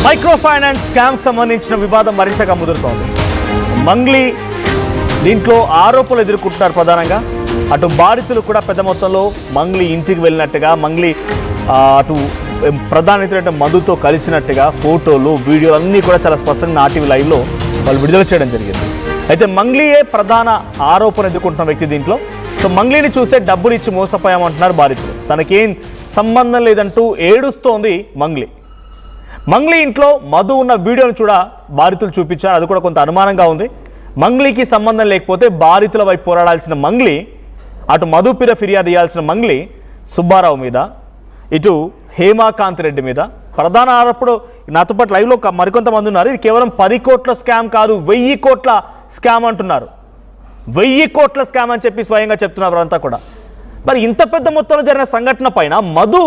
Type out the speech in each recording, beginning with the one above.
Micro finance scam సంబంధించిన వివాదం మరింతగా ముదురుతోంది. మంగ్లీ దీంట్లో ఆరోపణలు ఎదుర్కొంటున్నారు. ప్రధానంగా అటు బాధితులు కూడా పెద్ద మొత్తంలో మంగ్లీ ఇంటికి వెళ్ళినట్టుగా, మంగ్లీ అటు ప్రధాని మధుతో కలిసినట్టుగా ఫోటోలు, వీడియోలు అన్నీ కూడా చాలా స్పష్టంగా ఆర్టీవీ లైవ్లో వాళ్ళు విడుదల చేయడం జరిగింది. అయితే మంగ్లీయే ప్రధాన ఆరోపణ ఎదుర్కొంటున్న వ్యక్తి దీంట్లో. సో మంగ్లీని చూసే డబ్బులు ఇచ్చి మోసపోయామంటున్నారు బాధితులు. తనకేం సంబంధం లేదంటూ ఏడుస్తోంది మంగ్లీ ఇంట్లో మధు ఉన్న వీడియోను కూడా బాధితులు చూపించారు. అది కూడా కొంత అనుమానంగా ఉంది. మంగ్లీకి సంబంధం లేకపోతే బాధితుల వైపు పోరాడాల్సిన మంగ్లీ, అటు మధు పీర ఫిర్యాదు చేయాల్సిన మంగ్లీ సుబ్బారావు మీద, ఇటు హేమాకాంత్ రెడ్డి మీద ప్రధాన ఆరోపణ. నాతో పాటు లైవ్లో మరికొంతమంది ఉన్నారు. ఇది కేవలం 10 కోట్ల స్కామ్ కాదు, 1000 కోట్ల స్కామ్ అంటున్నారు. 1000 కోట్ల స్కామ్ అని చెప్పి స్వయంగా చెప్తున్నారు అంతా కూడా. మరి ఇంత పెద్ద మొత్తంలో జరిగిన సంఘటన పైన మధు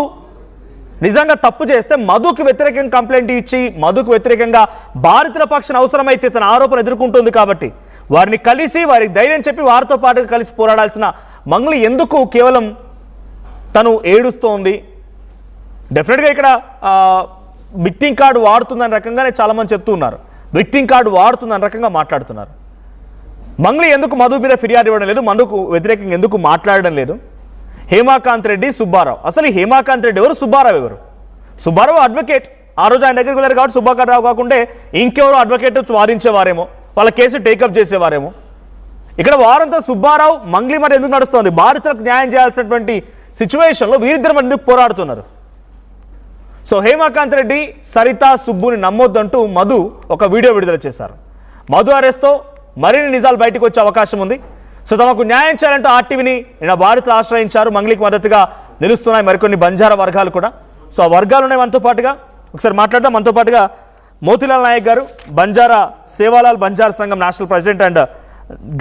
నిజంగా తప్పు చేస్తే మధుకు వ్యతిరేకంగా కంప్లైంట్ ఇచ్చి, మధుకు వ్యతిరేకంగా బాధితుల పక్షాన అవసరమైతే తన ఆరోపణ ఎదుర్కొంటుంది కాబట్టి వారిని కలిసి, వారికి ధైర్యం చెప్పి వారితో పాటుగా కలిసి పోరాడాల్సిన మంగ్లీ ఎందుకు కేవలం తను ఏడుస్తోంది? డెఫినెట్గా ఇక్కడ విక్టింగ్ కార్డు వాడుతుందని రకంగానే చాలామంది చెప్తూ ఉన్నారు. విక్టింగ్ కార్డు వాడుతుందని రకంగా మాట్లాడుతున్నారు. మంగ్లీ ఎందుకు మధు మీద ఫిర్యాదు ఇవ్వడం లేదు, మధుకు వ్యతిరేకంగా ఎందుకు మాట్లాడడం లేదు? హేమాకాంత్ రెడ్డి, సుబ్బారావు. అసలు ఈ హేమాకాంత్ రెడ్డి ఎవరు, సుబ్బారావు ఎవరు? సుబ్బారావు అడ్వకేట్. ఆ రోజు ఆయన దగ్గరికి వెళ్ళారు కాబట్టి సుబ్బారావు కాకుండా ఇంకెవరు అడ్వకేట్ వారించేవారేమో, వాళ్ళ కేసు టేకప్ చేసేవారేమో. ఇక్కడ వారంతా సుబ్బారావు మంగ్లీ మరి ఎందుకు నడుస్తోంది? బాధితులకు న్యాయం చేయాల్సినటువంటి సిచ్యువేషన్లో వీరిద్దరు మరి ఎందుకు పోరాడుతున్నారు? సో హేమాకాంత్ రెడ్డి, సరిత, సుబ్బుని నమ్మొద్దంటూ మధు ఒక వీడియో విడుదల చేశారు. మధు అరెస్ట్తో మరిన్ని నిజాలు బయటకు వచ్చే అవకాశం ఉంది. సో తమకు న్యాయం చేయాలంటూ ఆర్టీవీని నిన్న బాధితులు ఆశ్రయించారు. మంగ్లీకి మద్దతుగా నిలుస్తున్నాయి మరికొన్ని బంజారా వర్గాలు కూడా. సో ఆ వర్గాలు ఉన్నాయి మనతో పాటుగా. ఒకసారి మాట్లాడదాం. మనతో పాటుగా మోతీలాల్ నాయక్ గారు, Banjara Sevalal Banjara Sangham national president, and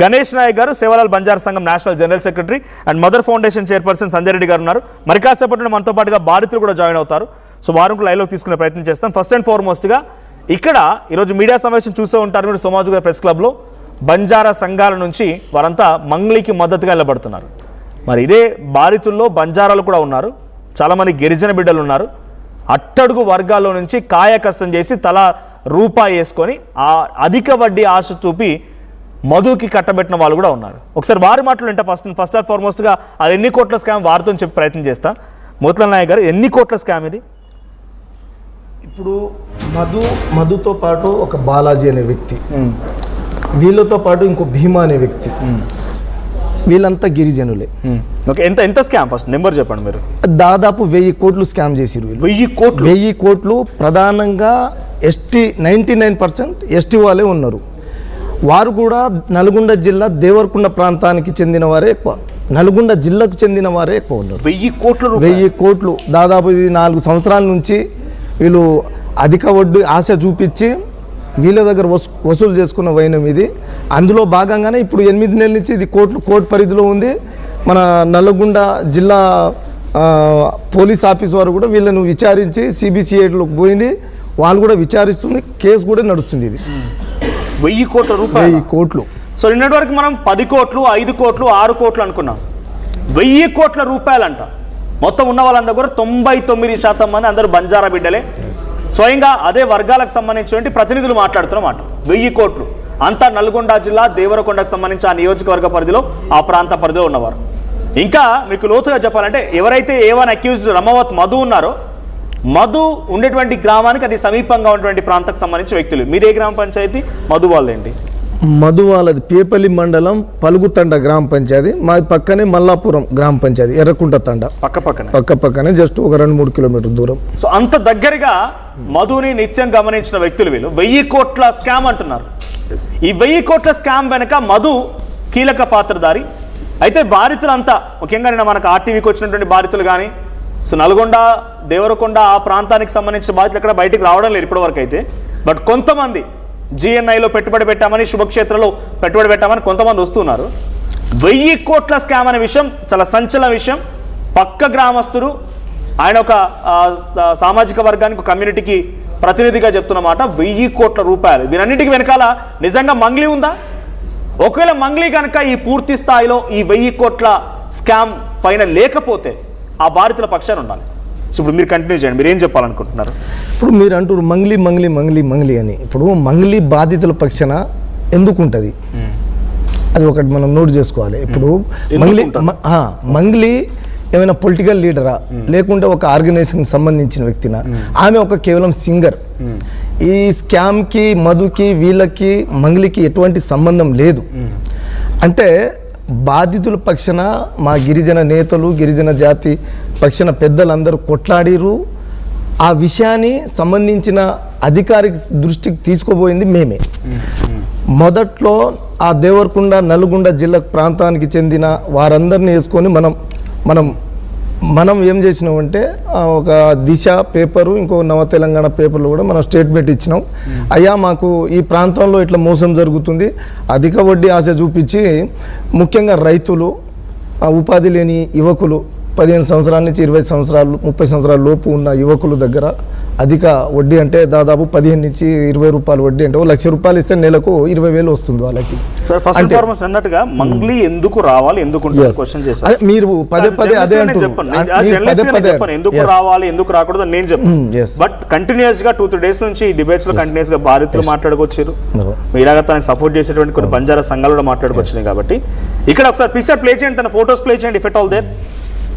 Ganesh Nayak గారు, Sevalal Banjara Sangham national general secretary, and mother foundation chairperson Sanjay Reddy గారు ఉన్నారు. మరి కాసేపట్లో మనతో పాటుగా బాధితులు కూడా జాయిన్ అవుతారు. సో వారికి లైవ్లో తీసుకునే ప్రయత్నం చేస్తాం. ఫస్ట్ అండ్ ఫార్మోస్ట్గా ఇక్కడ ఈరోజు మీడియా సమావేశం చూసే ఉంటారు మీరు సోమాజిగూడ ప్రెస్ క్లబ్లో. బంజారా సంఘాల నుంచి వారంతా మంగ్లీకి మద్దతుగా నిలబడుతున్నారు. మరి ఇదే బాధితుల్లో బంజారాలు కూడా ఉన్నారు, చాలామంది గిరిజన బిడ్డలు ఉన్నారు. అట్టడుగు వర్గాల్లో నుంచి కాయ కష్టం చేసి తలా రూపాయి వేసుకొని ఆ అధిక వడ్డీ ఆశ చూపి మధుకి కట్టబెట్టిన వాళ్ళు కూడా ఉన్నారు. ఒకసారి వారి మాటలు వింటా. ఫస్ట్ అండ్ ఫార్మోస్ట్గా అది ఎన్ని కోట్ల స్కామ్ వారితో చెప్పి ప్రయత్నం చేస్తా. మోతీలాల్ నాయక్ గారు, ఎన్ని కోట్ల స్కామ్ ఇది? ఇప్పుడు మధుతో పాటు ఒక బాలాజీ అనే వ్యక్తి, వీళ్ళతో పాటు ఇంకో భీమా అనే వ్యక్తి, వీళ్ళంతా గిరిజనులే. ఓకే, ఎంత స్కామ్? ఫస్ట్ నెంబర్ చెప్పండి మీరు. దాదాపు 1000 కోట్లు స్కామ్ చేసిరు. 1000 కోట్లు ప్రధానంగా ఎస్టీ, 99% ఎస్టీ వాళ్ళే ఉన్నారు. వారు కూడా నల్గొండ జిల్లా దేవరకొండ ప్రాంతానికి చెందిన వారే ఎక్కువ, నల్గొండ జిల్లాకు చెందిన వారే ఎక్కువ ఉన్నారు. 1000 కోట్లు దాదాపు ఇది 4 సంవత్సరాల నుంచి వీళ్ళు అధిక వడ్డీ ఆశ చూపించి వీళ్ళ దగ్గర వసూలు చేసుకున్న వైనం ఇది. అందులో భాగంగానే ఇప్పుడు 8 నెలల నుంచి ఇది కోర్టు పరిధిలో ఉంది. మన నల్గొండ జిల్లా పోలీస్ ఆఫీస్ వారు కూడా వీళ్ళను విచారించి CBCIDలోకి పోయింది. వాళ్ళు కూడా విచారిస్తుంది, కేసు కూడా నడుస్తుంది. ఇది 1000 కోట్ల రూపాయలు. 1000 కోట్లు. సో నిన్నటి వరకు మనం 10 కోట్లు, 5 కోట్లు, 6 కోట్లు అనుకున్నాం. 1000 కోట్ల రూపాయలంట. మొత్తం ఉన్న వాళ్ళందరూ కూడా 99% మంది అందరూ బంజారా బిడ్డలే. స్వయంగా అదే వర్గాలకు సంబంధించినటువంటి ప్రతినిధులు మాట్లాడుతున్నమాట. 1000 కోట్లు అంతా నల్గొండ జిల్లా దేవరకొండకు సంబంధించి ఆ నియోజకవర్గ పరిధిలో, ఆ ప్రాంత పరిధిలో ఉన్నవారు. ఇంకా మీకు లోతుగా చెప్పాలంటే ఎవరైతే A1 అక్యూజ్డ్ రమావత్ మధు ఉన్నారో, మధు ఉండేటువంటి గ్రామానికి అది సమీపంగా ఉన్నటువంటి ప్రాంతానికి సంబంధించిన వ్యక్తులు. మీదే గ్రామ పంచాయతీ? మధు వాళ్ళేంటి? మధు వాళ్ళది పేపల్లి మండలం పలుగుతండ గ్రామ పంచాయతీ. మాది పక్కనే మల్లాపురం గ్రామ పంచాయతీ, ఎర్రకుంట తండ పక్కనే జస్ట్ ఒక 2-3 కిలోమీటర్ దూరం. సో అంత దగ్గరగా మధుని నిత్యం గమనించిన వ్యక్తులు వీళ్ళు. 1000 కోట్ల స్కామ్ అంటున్నారు. ఈ 1000 కోట్ల స్కామ్ వెనక మధు కీలక పాత్రధారి. అయితే బాధితులంతా, ముఖ్యంగా నిన్న మనకు ఆర్టీవీకి వచ్చినటువంటి బాధితులు కానీ, సో నల్గొండ, దేవరకొండ ఆ ప్రాంతానికి సంబంధించిన బాధితులు ఎక్కడ బయటికి రావడం లేదు ఇప్పటివరకు అయితే. బట్ కొంతమంది GNIలో పెట్టుబడి పెట్టామని, శుభక్షేత్రంలో పెట్టుబడి పెట్టామని కొంతమంది వస్తున్నారు. 1000 కోట్ల స్కామ్ అనే విషయం చాలా సంచలన విషయం. పక్క గ్రామస్తులు, ఆయన ఒక సామాజిక వర్గానికి, కమ్యూనిటీకి ప్రతినిధిగా చెప్తున్నమాట. 1000 కోట్ల రూపాయలు. దీనన్నిటికీ వెనకాల నిజంగా మంగ్లీ ఉందా? ఒకవేళ మంగ్లీ కనుక ఈ పూర్తి స్థాయిలో ఈ 1000 కోట్ల స్కామ్ పైన లేకపోతే ఆ బాధితుల పక్షాన ఉండాలి. సో ఇప్పుడు మీరు కంటిన్యూ చేయండి, మీరు ఏం చెప్పాలనుకుంటున్నారు? ఇప్పుడు మీరు అంటారు మంగ్లీ మంగ్లీ మంగ్లీ మంగ్లీ అని. ఇప్పుడు మంగ్లీ బాధితుల పక్షాన ఎందుకు ఉంటుంది అది ఒకటి మనం నోట్ చేసుకోవాలి. ఇప్పుడు మంగ్లీ ఏమైనా పొలిటికల్ లీడరా లేకుంటే ఒక ఆర్గనైజేషన్ సంబంధించిన వ్యక్తినా? ఆమె ఒక కేవలం సింగర్. ఈ స్కామ్కి మధుకి వీళ్ళకి మంగ్లీకి ఎటువంటి సంబంధం లేదు. అంటే బాధితుల పక్షాన మా గిరిజన నేతలు గిరిజన జాతి పక్షాన పెద్దలందరూ కొట్లాడిరు. ఆ విషయాన్ని సంబంధించిన అధికారిక దృష్టికి తీసుకుపోయింది మేమే. మొదట్లో ఆ దేవరకొండ నల్గొండ జిల్లా ప్రాంతానికి చెందిన వారందరినీ వేసుకొని మనం ఏం చేసినామంటే ఒక దిశ పేపరు ఇంకో నవ తెలంగాణ పేపర్లో కూడా మనం స్టేట్మెంట్ ఇచ్చినాం. అయ్యా మాకు ఈ ప్రాంతంలో ఇట్లా మోసం జరుగుతుంది, అధిక వడ్డీ ఆశ చూపించి ముఖ్యంగా రైతులు, ఉపాధి లేని యువకులు 15 సంవత్సరాల నుంచి 20 సంవత్సరాలు 30 సంవత్సరాల లోపు ఉన్న యువకుల దగ్గర అధిక వడ్డీ అంటే దాదాపు 15 నుంచి 20 రూపాయలు వడ్డీ అంటే ₹1,00,000 ఇస్తే నెలకు 20,000 వస్తుంది వాళ్ళకి. అన్నట్టుగా మంగ్లీ ఎందుకు రావాలి, ఎందుకు క్వశ్చన్ చేశారు మీరు పదే పదే అదే ఎందుకు రావాలి ఎందుకు రాకూడదు నేను చెప్పాను. బట్ కంటిన్యూస్ గా 2-3 డేస్ నుంచి ఈ డిబేట్స్ లో కంటిన్యూస్ గా బాధితులు మాట్లాడుకొచ్చారు, మీలాగా తనకి సపోర్ట్ చేసేటువంటి కొన్ని బంజారా సంఘాలు కూడా మాట్లాడుకొచ్చినాయి. కాబట్టి ఇక్కడ ఒకసారి పిక్చర్ ప్లే చేయండి, తన ఫోటోస్ ప్లే చేయండి, if at all there.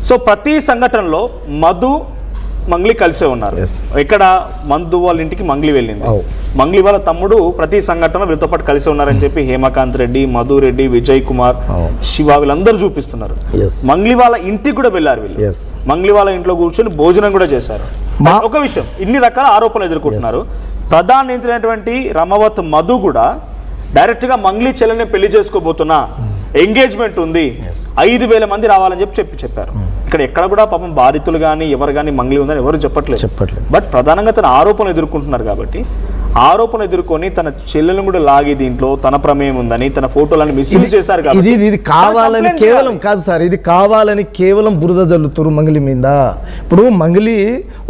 So ప్రతి సంఘటనలో మధు మంగ్లీ కలిసే ఉన్నారు. ఇక్కడ మధు వాళ్ళ ఇంటికి మంగ్లీ వెళ్ళింది, మంగ్లీ వాళ్ళ తమ్ముడు ప్రతి సంఘటనలో వీళ్ళతో పాటు కలిసి ఉన్నారని చెప్పి హేమకాంత్ రెడ్డి, మధు రెడ్డి, విజయ్ కుమార్, శివ వీళ్ళందరూ చూపిస్తున్నారు. మంగ్లీ వాళ్ళ ఇంటికి కూడా వెళ్ళారు వీళ్ళు, మంగ్లీ వాళ్ళ ఇంట్లో కూర్చొని భోజనం కూడా చేశారు. ఒక విషయం, ఇన్ని రకాల ఆరోపణలు ఎదుర్కొంటున్నారు. ప్రధాన నిందితుడైనటువంటి రమవత్ మధు కూడా డైరెక్ట్ గా మంగ్లీ చెల్లెని పెళ్లి చేసుకోబోతున్నా, ఎంగేజ్మెంట్ ఉంది, 5,000 మంది రావాలని చెప్పారు. ఇక్కడ ఎక్కడ కూడా పాపం బాధితులు కానీ ఎవరు కానీ మంగ్లీ ఉందని ఎవరు చెప్పట్లేదు. బట్ ప్రధానంగా తన ఆరోపణలు ఎదుర్కొంటున్నారు కాబట్టి ఆరోపణలు ఎదుర్కొని తన చెల్లెలను కూడా లాగి దీంట్లో తన ప్రమేయం ఉందని తన ఫోటోలను మిస్యూజ్ చేశారు. ఇది కావాలని కేవలం కాదు సార్, ఇది కావాలని కేవలం బురద జల్లుతారు మంగ్లీ మీద. ఇప్పుడు మంగ్లీ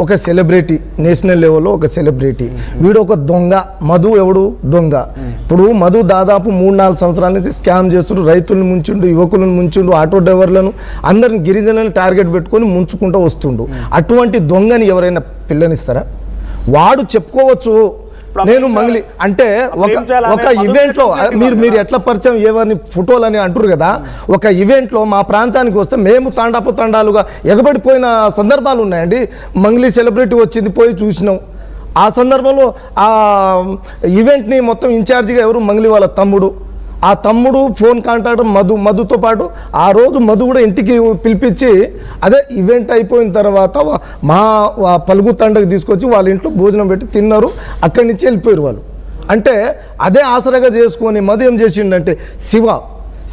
ఒక సెలబ్రిటీ, నేషనల్ లెవెల్లో ఒక సెలబ్రిటీ, వీడు ఒక దొంగ. మధు ఎవడు దొంగ. ఇప్పుడు మధు దాదాపు 3-4 సంవత్సరాల నుంచి స్కామ్ చేస్తుండ్రు, రైతులను ముంచుండు, యువకులను ముంచుండు, ఆటో డ్రైవర్లను అందరిని గిరిజనులను టార్గెట్ పెట్టుకొని ముంచుకుంటూ వస్తుండు. అటువంటి దొంగని ఎవరైనా పిల్లనిస్తారా? వాడు చెప్పుకోవచ్చు నేను మంగ్లీ అంటే ఒక ఈవెంట్ లో మీరు ఎట్లా పరిచయం ఎవరిని ఫోటోలు అని అంటారు కదా, ఒక ఈవెంట్ లో మా ప్రాంతానికి వస్తే మేము తండాలుగా ఎగబడిపోయిన సందర్భాలు ఉన్నాయండి. మంగ్లీ సెలబ్రిటీ వచ్చింది, పోయి చూసినాం. ఆ సందర్భంలో ఆ ఈవెంట్ని మొత్తం ఇన్ఛార్జిగా ఎవరు? మంగ్లీ వాళ్ళ తమ్ముడు. ఆ తమ్ముడు ఫోన్ కాంటాక్ట్ మధుతో పాటు ఆ రోజు మధు కూడా ఇంటికి పిలిపించి అదే ఈవెంట్ అయిపోయిన తర్వాత మా పలుగు తండకు తీసుకొచ్చి వాళ్ళ ఇంట్లో భోజనం పెట్టి తిన్నారు, అక్కడి నుంచి వెళ్ళిపోయారు వాళ్ళు. అంటే అదే ఆసరాగా చేసుకొని మధు ఏం చేసిండంటే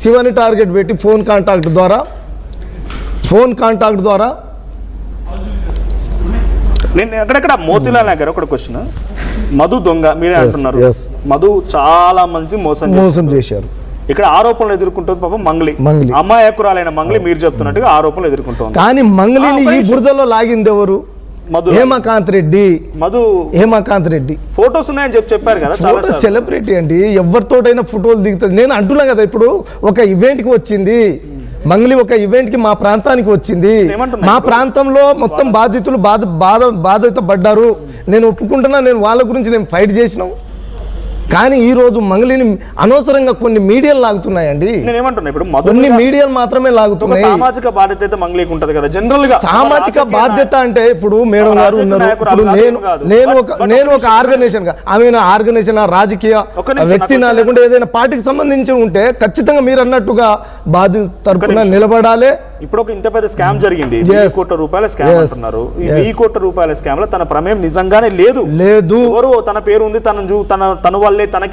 శివని టార్గెట్ పెట్టి ఫోన్ కాంటాక్ట్ ద్వారా నేను అక్కడక్కడ మోతిలాల్ నగర్ ఒక క్వశ్చన్, మధు దొంగ మీరే అంటున్నారు, మధు చాలా మంది మోసం చేశారు. ఇక్కడ ఆరోపణలు ఎదుర్కొంటుంది పాపం మంగ్లీ, అమాయకురాలైన మంగ్లీ మీరు చెప్తున్నట్టుగా ఆరోపణలు ఎదుర్కొంటుంది. కానీ మంగ్లీని ఈ బురదలో లాగింది ఎవరు? హేమకాంత్ రెడ్డి. ఫోటోస్ ఉన్నాయని చెప్పారు కదా, చాలా సెలబ్రిటీ అండి, ఎవరితోటైనా ఫోటోలు దిగుతుంది. నేను అంటున్నా కదా, ఇప్పుడు ఒక ఈవెంట్ కి వచ్చింది మంగ్లీ, ఒక ఈవెంట్ కి మా ప్రాంతానికి వచ్చింది. మా ప్రాంతంలో మొత్తం బాధితులు బాధిత పడ్డారు. నేను ఒప్పుకుంటున్నా, నేను వాళ్ళ గురించి నేను ఫైట్ చేసినాం. కానీ ఈ రోజు మంగ్లీని అనవసరంగా కొన్ని మీడియాలు లాగుతున్నాయండి. కొన్ని మీడియాలు మాత్రమే లాగుతున్నాయి. సామాజిక బాధ్యత అయితే మంగ్లీకి ఉంటది కదా జనరల్ గా. సామాజిక బాధ్యత అంటే ఇప్పుడు మేడం గారు ఉన్నారు, ఇప్పుడు నేను ఒక ఆర్గనైజేషన్ గా, ఆమె ఆర్గనైజేషన్ రాజకీయ వ్యక్తినా లేకుంటే ఏదైనా పార్టీకి సంబంధించి ఉంటే ఖచ్చితంగా మీరు అన్నట్టుగా బాధ్యత తరపున నిలబడాలి. ఇప్పుడు ఒక ఇంత పెద్ద స్కామ్ జరిగింది, ₹1,000 కోట్ల స్కామ్ అంటున్నారు. ఈ ₹1,000 కోట్ల స్కామ్ లో తన ప్రమేయం నిజంగానే లేదు. ఎవరు తన పేరు ఉంది, తన వల్లే తనకి